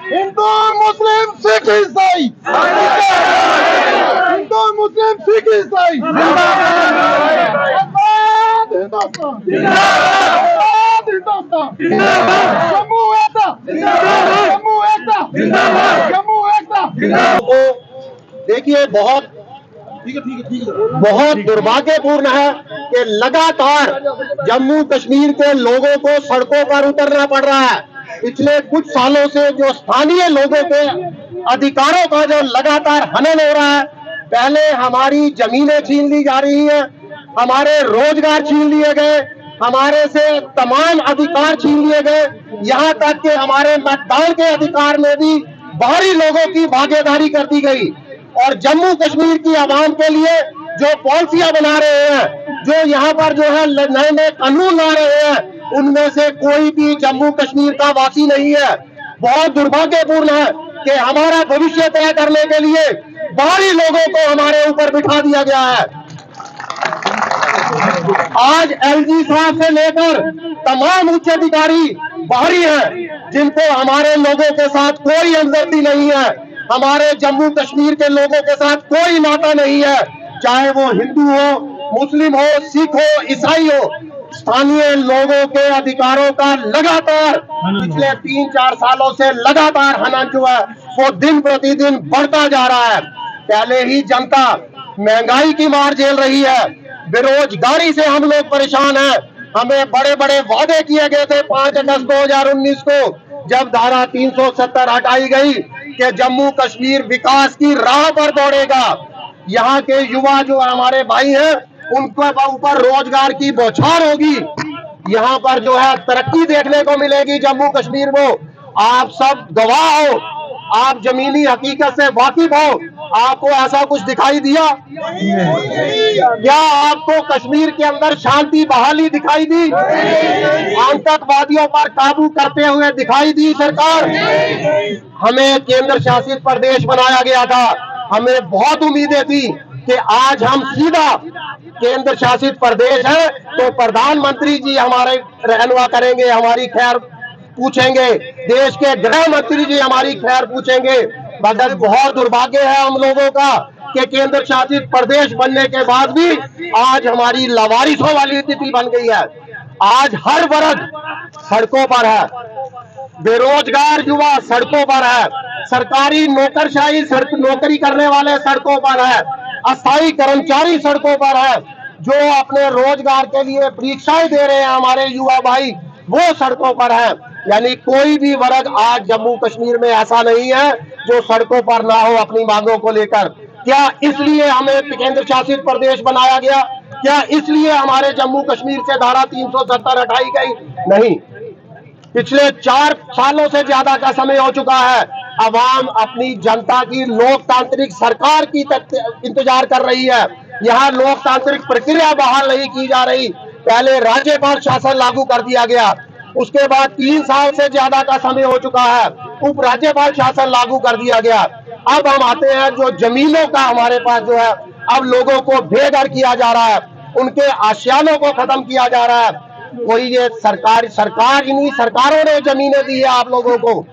हिंदू मुस्लिम सिख ईसाई, हिंदू मुस्लिम सिख ईसाई, आजाद हिंदुस्तान, आजाद हिंदुस्तान, जम्मू एकता, जम्मू एकता, जम्मू एकता। देखिए, बहुत दुर्भाग्यपूर्ण है कि लगातार जम्मू कश्मीर के लोगों को सड़कों पर उतरना पड़ रहा है। पिछले कुछ सालों से जो स्थानीय लोगों के अधिकारों का जो लगातार हनन हो रहा है, पहले हमारी जमीनें छीन ली जा रही हैं, हमारे रोजगार छीन लिए गए, हमारे से तमाम अधिकार छीन लिए गए, यहाँ तक कि हमारे मतदान के अधिकार में भी बाहरी लोगों की भागीदारी कर दी गई। और जम्मू कश्मीर की आवाम के लिए जो पॉलिसियां बना रहे हैं, जो यहाँ पर जो है नए नए कानून ला रहे हैं, उनमें से कोई भी जम्मू कश्मीर का वासी नहीं है। बहुत दुर्भाग्यपूर्ण है कि हमारा भविष्य तय करने के लिए बाहरी लोगों को हमारे ऊपर बिठा दिया गया है। आज एलजी साहब से लेकर तमाम उच्च अधिकारी बाहरी हैं, जिनको हमारे लोगों के साथ कोई हमदर्दी नहीं है, हमारे जम्मू कश्मीर के लोगों के साथ कोई नाता नहीं है, चाहे वो हिंदू हो, मुस्लिम हो, सिख हो, ईसाई हो। स्थानीय लोगों के अधिकारों का लगातार पिछले 3-4 सालों से लगातार हनन जो है वो दिन प्रतिदिन बढ़ता जा रहा है। पहले ही जनता महंगाई की मार झेल रही है, बेरोजगारी से हम लोग परेशान हैं। हमें बड़े बड़े वादे किए गए थे 5 अगस्त 2019 को, जब धारा 370 हटाई गई कि जम्मू कश्मीर विकास की राह पर दौड़ेगा। यहाँ के युवा जो हमारे भाई हैं, उनके ऊपर रोजगार की बौछार होगी, यहाँ पर जो है तरक्की देखने को मिलेगी जम्मू कश्मीर में। आप सब गवाह हो, आप जमीनी हकीकत से वाकिफ हो। आपको ऐसा कुछ दिखाई दिया? क्या आपको कश्मीर के अंदर शांति बहाली दिखाई दी? आतंकवादियों पर काबू करते हुए दिखाई दी सरकार? हमें केंद्र शासित प्रदेश बनाया गया था, हमें बहुत उम्मीदें थी कि आज हम सीधा केंद्र शासित प्रदेश है तो प्रधानमंत्री जी हमारे रहनुमा करेंगे, हमारी खैर पूछेंगे, देश के गृह मंत्री जी हमारी खैर पूछेंगे। मगर बहुत दुर्भाग्य है हम लोगों का कि केंद्र शासित प्रदेश बनने के बाद भी आज हमारी लावारिसों वाली स्थिति बन गई है। आज हर वर्ग सड़कों पर है, बेरोजगार युवा सड़कों पर है, सरकारी नौकरशाही नौकरी करने वाले सड़कों पर है, अस्थायी कर्मचारी सड़कों पर है, जो अपने रोजगार के लिए परीक्षाएं दे रहे हैं हमारे युवा भाई, वो सड़कों पर है। यानी कोई भी वर्ग आज जम्मू कश्मीर में ऐसा नहीं है जो सड़कों पर ना हो अपनी मांगों को लेकर। क्या इसलिए हमें केंद्र शासित प्रदेश बनाया गया? क्या इसलिए हमारे जम्मू कश्मीर से धारा 370 हटाई गई? नहीं। पिछले 4 सालों से ज्यादा का समय हो चुका है, अवाम अपनी जनता की लोकतांत्रिक सरकार की इंतजार कर रही है। यहाँ लोकतांत्रिक प्रक्रिया बहाल नहीं की जा रही। पहले राज्यपाल शासन लागू कर दिया गया, उसके बाद 3 साल से ज्यादा का समय हो चुका है, उप राज्यपाल शासन लागू कर दिया गया। अब हम आते हैं जो जमीनों का हमारे पास जो है, अब लोगों को बेघर किया जा रहा है, उनके आशियानों को खत्म किया जा रहा है। कोई ये सरकार इन्हीं सरकारों ने जमीनें दी है आप लोगों को।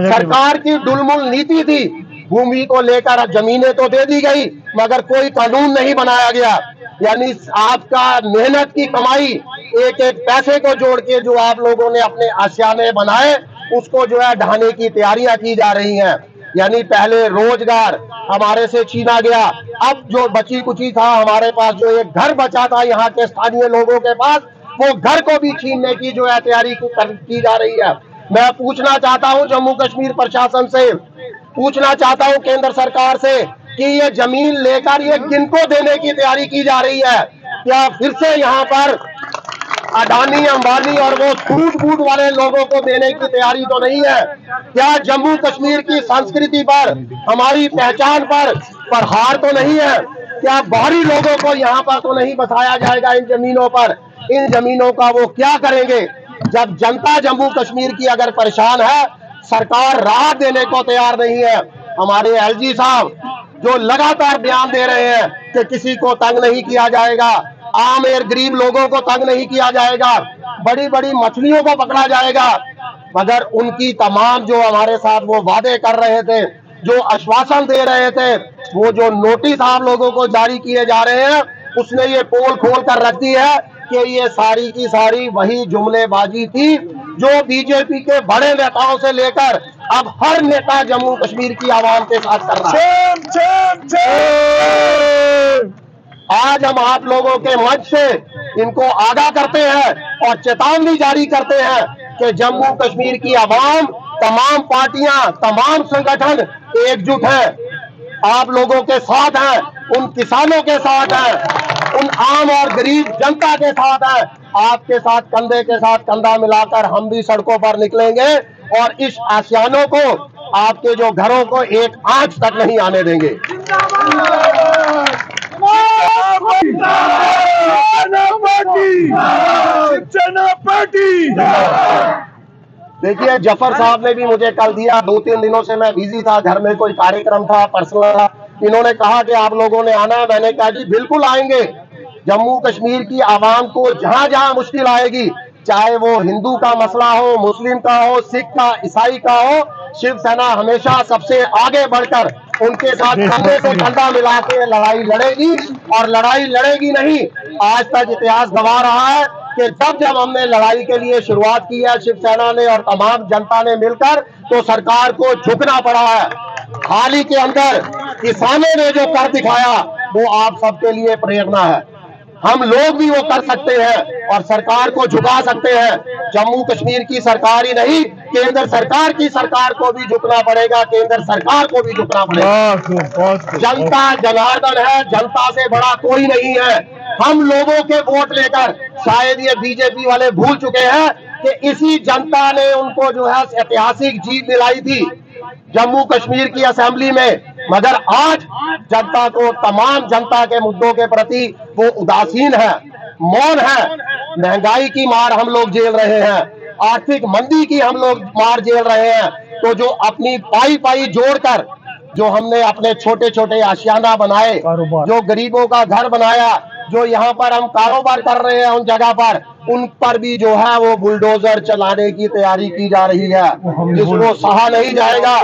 सरकार की डुलमुल नीति थी, भूमि को लेकर जमीनें तो दे दी गई मगर कोई कानून नहीं बनाया गया। यानी आपका मेहनत की कमाई, एक एक पैसे को जोड़ के जो आप लोगों ने अपने आशियाने बनाए, उसको जो है ढाने की तैयारियां की जा रही हैं। यानी पहले रोजगार हमारे से छीना गया, अब जो बची कुची था हमारे पास, जो एक घर बचा था यहाँ के स्थानीय लोगों के पास, वो घर को भी छीनने की जो है तैयारी की जा रही है। मैं पूछना चाहता हूँ जम्मू कश्मीर प्रशासन से, पूछना चाहता हूँ केंद्र सरकार से कि ये जमीन लेकर ये किनको देने की तैयारी की जा रही है? क्या फिर से यहाँ पर अडानी, अंबानी और वो सूझबूझ वाले लोगों को देने की तैयारी तो नहीं है? क्या जम्मू कश्मीर की संस्कृति पर, हमारी पहचान पर प्रहार तो नहीं है? क्या बाहरी लोगों को यहाँ पर तो नहीं बसाया जाएगा इन जमीनों पर? इन जमीनों का वो क्या करेंगे? जब जनता जम्मू कश्मीर की अगर परेशान है, सरकार राहत देने को तैयार नहीं है। हमारे एलजी साहब जो लगातार बयान दे रहे हैं कि किसी को तंग नहीं किया जाएगा, आम और गरीब लोगों को तंग नहीं किया जाएगा, बड़ी बड़ी मछलियों को पकड़ा जाएगा, मगर उनकी तमाम जो हमारे साथ वो वादे कर रहे थे, जो आश्वासन दे रहे थे, वो जो नोटिस आप लोगों को जारी किए जा रहे हैं, उसने ये पोल खोल कर रख दी है कि ये सारी की सारी वही जुमलेबाजी थी जो बीजेपी के बड़े नेताओं से लेकर अब हर नेता जम्मू कश्मीर की आवाम के साथ कर रहा है। आज हम आप लोगों के मंच से इनको आगाह करते हैं और चेतावनी जारी करते हैं कि जम्मू कश्मीर की आवाम, तमाम पार्टियां, तमाम संगठन एकजुट हैं, आप लोगों के साथ हैं, उन किसानों के साथ हैं, उन आम और गरीब जनता के साथ हैं। आपके साथ कंधे के साथ कंधा मिलाकर हम भी सड़कों पर निकलेंगे और इस आशियानों को, आपके जो घरों को एक आंच तक नहीं आने देंगे। देखिए, जफर साहब ने भी मुझे कल दिया, 2-3 दिनों से मैं बिजी था, घर में कोई कार्यक्रम था, पर्सनल था। इन्होंने कहा कि आप लोगों ने आना है, मैंने कहा जी बिल्कुल आएंगे। जम्मू कश्मीर की आवाम को जहां जहां मुश्किल आएगी, चाहे वो हिंदू का मसला हो, मुस्लिम का हो, सिख का, ईसाई का हो, शिवसेना हमेशा सबसे आगे बढ़कर उनके साथ कंधे से कंधा मिला के लड़ाई लड़ेगी। और लड़ाई लड़ेगी नहीं, आज तक इतिहास गवाह रहा है कि जब हमने लड़ाई के लिए शुरुआत की है, शिवसेना ने और तमाम जनता ने मिलकर, तो सरकार को झुकना पड़ा है। हाल ही के अंदर किसानों ने जो कर दिखाया, वो आप सबके लिए प्रेरणा है। हम लोग भी वो कर सकते हैं और सरकार को झुका सकते हैं। जम्मू कश्मीर की सरकार ही नहीं, केंद्र सरकार की सरकार को भी झुकना पड़ेगा, केंद्र सरकार को भी झुकना पड़ेगा। जनता जनार्दन है, जनता से बड़ा कोई नहीं है। हम लोगों के वोट लेकर, शायद ये बीजेपी वाले भूल चुके हैं कि इसी जनता ने उनको जो है ऐतिहासिक जीत दिलाई थी जम्मू कश्मीर की असेंबली में। मगर आज जनता को, तमाम जनता के मुद्दों के प्रति वो उदासीन है, मौन है। महंगाई की मार हम लोग झेल रहे हैं, आर्थिक मंदी की हम लोग मार झेल रहे हैं। तो जो अपनी पाई पाई जोड़कर जो हमने अपने छोटे छोटे आशियाना बनाए, जो गरीबों का घर बनाया, जो यहाँ पर हम कारोबार कर रहे हैं उन जगह पर, उन पर भी जो है वो बुलडोजर चलाने की तैयारी की जा रही है, जिसको सहा नहीं जाएगा।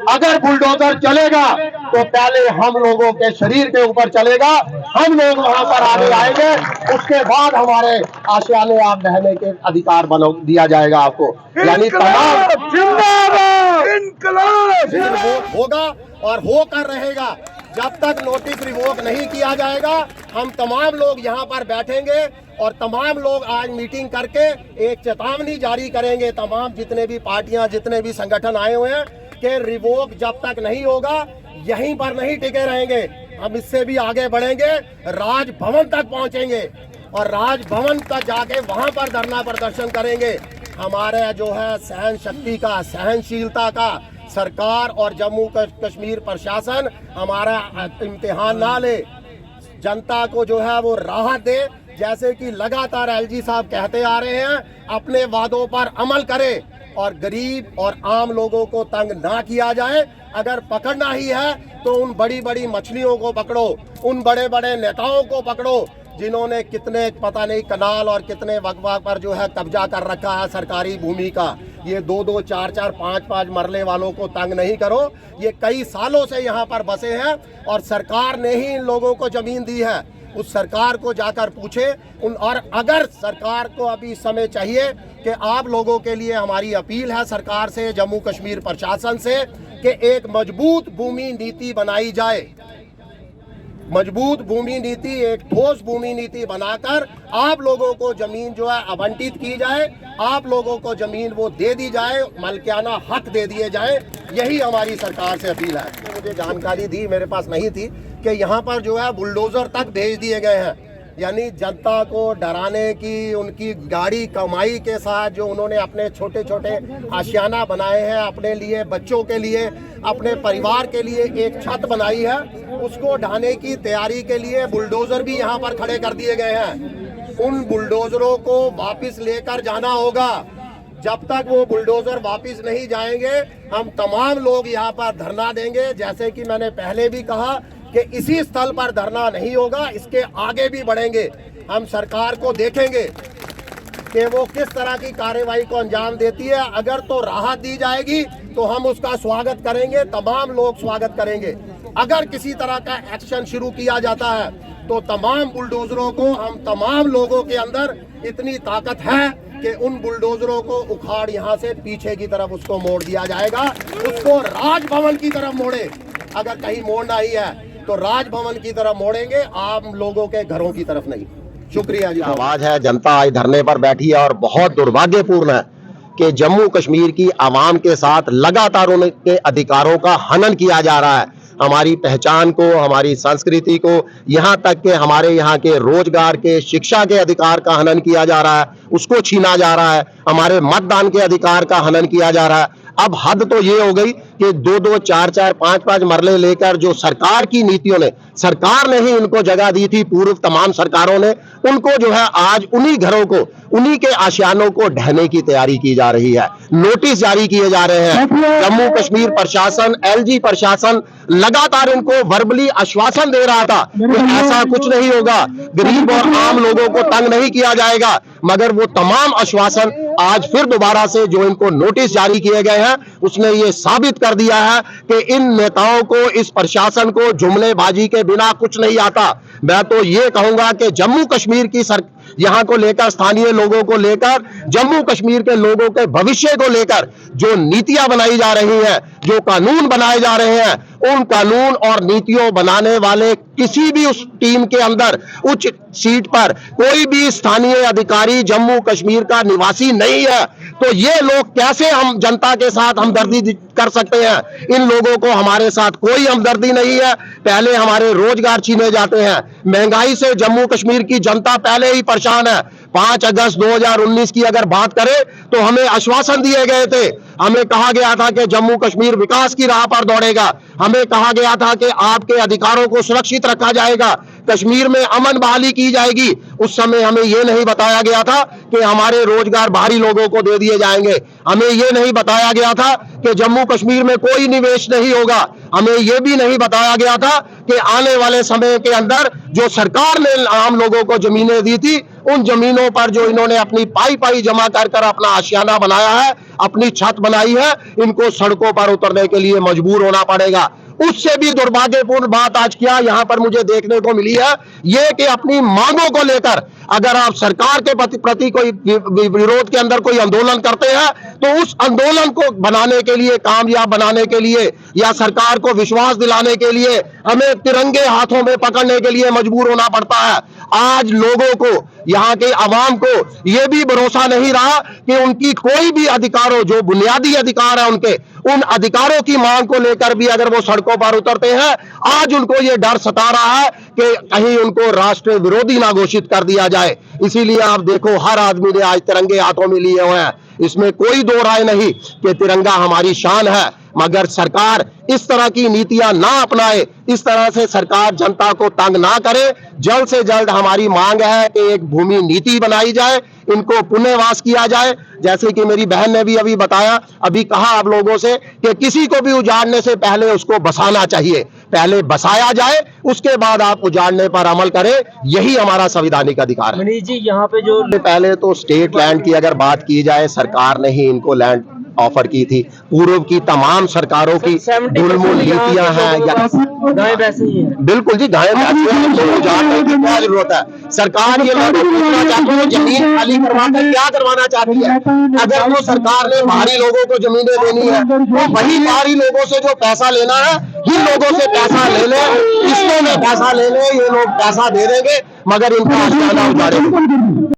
अगर बुलडोजर चलेगा तो पहले हम लोगों के शरीर के ऊपर चलेगा, हम लोग वहां पर आगे आएंगे, उसके बाद हमारे आशियाने आप रहने के अधिकार बनो दिया जाएगा आपको। यानी तमाम होगा और होकर रहेगा। जब तक नोटिस रिवोक नहीं किया जाएगा, हम तमाम लोग यहाँ पर बैठेंगे और तमाम लोग आज मीटिंग करके एक चेतावनी जारी करेंगे, तमाम जितने भी पार्टियां, जितने भी संगठन आए हुए हैं, कि रिवोक जब तक नहीं होगा यहीं पर नहीं टिके रहेंगे। हम इससे भी आगे बढ़ेंगे, राजभवन तक पहुंचेंगे और राजभवन तक जाके वहां पर धरना प्रदर्शन करेंगे। हमारे जो है सहन शक्ति का, सहनशीलता का सरकार और जम्मू कश्मीर प्रशासन हमारा इम्तिहान ना ले, जनता को जो है वो राहत दे। जैसे कि लगातार एलजी साहब कहते आ रहे हैं, अपने वादों पर अमल करे और गरीब और आम लोगों को तंग ना किया जाए। अगर पकड़ना ही है तो उन बड़ी बड़ी मछलियों को पकड़ो, उन बड़े बड़े नेताओं को पकड़ो जिन्होंने कितने पता नहीं कनाल और कितने वक्फा पर जो है कब्जा कर रखा है सरकारी भूमि का। ये 2-2, 4-4, 5-5 मरले वालों को तंग नहीं करो। ये कई सालों से यहाँ पर बसे हैं और सरकार ने ही इन लोगों को जमीन दी है। उस सरकार को जाकर पूछे और अगर सरकार को अभी समय चाहिए कि आप लोगों के लिए हमारी अपील है सरकार से, जम्मू कश्मीर प्रशासन से, कि एक मजबूत भूमि नीति बनाई जाए। मजबूत भूमि नीति, एक ठोस भूमि नीति बनाकर आप लोगों को जमीन जो है आवंटित की जाए, आप लोगों को जमीन वो दे दी जाए, मलकियाना हक दे दिए जाए। यही हमारी सरकार से अपील है। मुझे जानकारी दी, मेरे पास नहीं थी, कि यहाँ पर जो है बुलडोजर तक भेज दिए गए हैं। यानी जनता को डराने की उनकी गाड़ी कमाई के साथ जो उन्होंने अपने छोटे छोटे आशियाना बनाए हैं, अपने लिए, बच्चों के लिए, अपने परिवार के लिए एक छत बनाई है, उसको ढाने की तैयारी के लिए बुलडोजर भी यहाँ पर खड़े कर दिए गए हैं। उन बुलडोजरों को वापस लेकर जाना होगा। जब तक वो बुलडोजर वापस नहीं जाएंगे, हम तमाम लोग यहाँ पर धरना देंगे। जैसे कि मैंने पहले भी कहा कि इसी स्थल पर धरना नहीं होगा, इसके आगे भी बढ़ेंगे। हम सरकार को देखेंगे कि वो किस तरह की कार्रवाई को अंजाम देती है। अगर तो राहत दी जाएगी तो हम उसका स्वागत करेंगे, तमाम लोग स्वागत करेंगे। अगर किसी तरह का एक्शन शुरू किया जाता है तो तमाम बुलडोजरों को, हम तमाम लोगों के अंदर इतनी ताकत है कि उन बुलडोजरों को उखाड़ यहाँ से पीछे की तरफ उसको मोड़ दिया जाएगा, उसको राजभवन की तरफ मोड़े। अगर कहीं मोड़ना ही है तो राजभवन की तरफ मोड़ेंगे, आम लोगों के घरों की तरफ नहीं। शुक्रिया जी। आवाज है, जनता आज धरने पर बैठी है और बहुत दुर्भाग्यपूर्ण है कि जम्मू कश्मीर की आवाम के साथ लगातार उनके अधिकारों का हनन किया जा रहा है। हमारी पहचान को, हमारी संस्कृति को, यहाँ तक कि हमारे यहाँ के रोजगार के, शिक्षा के अधिकार का हनन किया जा रहा है, उसको छीना जा रहा है। हमारे मतदान के अधिकार का हनन किया जा रहा है। अब हद तो ये हो गई कि 2-2, 4-4, 5-5 मरले लेकर जो सरकार की नीतियों ने, सरकार ने ही इनको जगह दी थी, पूर्व तमाम सरकारों ने, उनको जो है आज उन्हीं घरों को, उन्हीं के आशियानों को ढहने की तैयारी की जा रही है। नोटिस जारी किए जा रहे हैं। जम्मू कश्मीर प्रशासन, एलजी प्रशासन लगातार इनको वर्बली आश्वासन दे रहा था कि ऐसा कुछ नहीं होगा, गरीब और आम लोगों को तंग नहीं किया जाएगा, मगर वो तमाम आश्वासन आज फिर दोबारा से जो इनको नोटिस जारी किए गए हैं, उसने ये साबित कर दिया है कि इन नेताओं को, इस प्रशासन को जुमलेबाजी के बिना कुछ नहीं आता। मैं तो ये कहूंगा कि जम्मू कश्मीर की यहाँ को लेकर, स्थानीय लोगों को लेकर, जम्मू कश्मीर के लोगों के भविष्य को लेकर जो नीतियां बनाई जा रही हैं, जो कानून बनाए जा रहे हैं, उन कानून और नीतियों बनाने वाले किसी भी उस टीम के अंदर उच्च सीट पर कोई भी स्थानीय अधिकारी जम्मू कश्मीर का निवासी नहीं है। तो ये लोग कैसे हम जनता के साथ हमदर्दी कर सकते हैं? इन लोगों को हमारे साथ कोई हमदर्दी नहीं है। पहले हमारे रोजगार छीने जाते हैं, महंगाई से जम्मू कश्मीर की जनता पहले ही परेशान है। 5 अगस्त 2019 की अगर बात करें तो हमें आश्वासन दिए गए थे, हमें कहा गया था कि जम्मू कश्मीर विकास की राह पर दौड़ेगा, हमें कहा गया था कि आपके अधिकारों को सुरक्षित रखा जाएगा, कश्मीर में अमन बहाली की जाएगी। उस समय हमें यह नहीं बताया गया था कि हमारे रोजगार बाहरी लोगों को दे दिए जाएंगे, हमें यह नहीं बताया गया था कि जम्मू कश्मीर में कोई निवेश नहीं होगा, हमें यह भी नहीं बताया गया था कि आने वाले समय के अंदर जो सरकार ने आम लोगों को जमीनें दी थी, उन जमीनों पर जो इन्होंने अपनी पाई जमा कर अपना आशियाना बनाया है, अपनी छत बनाई है, इनको सड़कों पर उतरने के लिए मजबूर होना पड़ेगा। उससे भी दुर्भाग्यपूर्ण बात आज क्या यहाँ पर मुझे देखने को मिली है, ये कि अपनी मांगों को लेकर अगर आप सरकार के प्रति कोई विरोध के अंदर कोई आंदोलन करते हैं तो उस आंदोलन को बनाने के लिए, कामयाब बनाने के लिए, या सरकार को विश्वास दिलाने के लिए हमें तिरंगे हाथों में पकड़ने के लिए मजबूर होना पड़ता है। आज लोगों को, यहाँ के आवाम को यह भी भरोसा नहीं रहा कि उनकी कोई भी अधिकारों, जो बुनियादी अधिकार है उनके, उन अधिकारों की मांग को लेकर भी अगर वो सड़कों पर उतरते हैं, आज उनको ये डर सता रहा है कि कहीं उनको राष्ट्र विरोधी ना घोषित कर दिया जाए। इसीलिए आप देखो, हर आदमी ने आज तिरंगे हाथों में लिए हुए हैं, इसमें कोई दो राय नहीं कि तिरंगा हमारी शान है। मगर सरकार इस तरह की नीतियां ना अपनाए, इस तरह से सरकार जनता को तंग ना करे। जल्द से जल्द हमारी मांग है कि एक भूमि नीति बनाई जाए, इनको पुनर्वास किया जाए। जैसे कि मेरी बहन ने भी अभी बताया, अभी कहा आप लोगों से कि किसी को भी उजाड़ने से पहले उसको बसाना चाहिए, पहले बसाया जाए, उसके बाद आप उजाड़ने पर अमल करें। यही हमारा संवैधानिक अधिकार है। मनीष जी, यहाँ पे जो पहले तो स्टेट लैंड की अगर बात की जाए, सरकार ने ही इनको लैंड ऑफर की थी। पूर्व की तमाम सरकारों की ढुलमुल नीतियां हैं, गाय वैसे ही है। बिल्कुल जी, गाय उजाड़ने की क्या जरूरत है? सरकार ये लोग पूछना चाहती है, जमीन खाली करवाकर क्या करवाना चाहती है? अगर वो सरकार ने बाहरी लोगों को जमीनें देनी है तो वही बाहरी लोगों से जो पैसा लेना है, इन लोगों से पैसा ले ले, किस्तों में पैसा ले ले, ये लोग पैसा दे देंगे, मगर इनका आशियाना उजाड़ेंगे।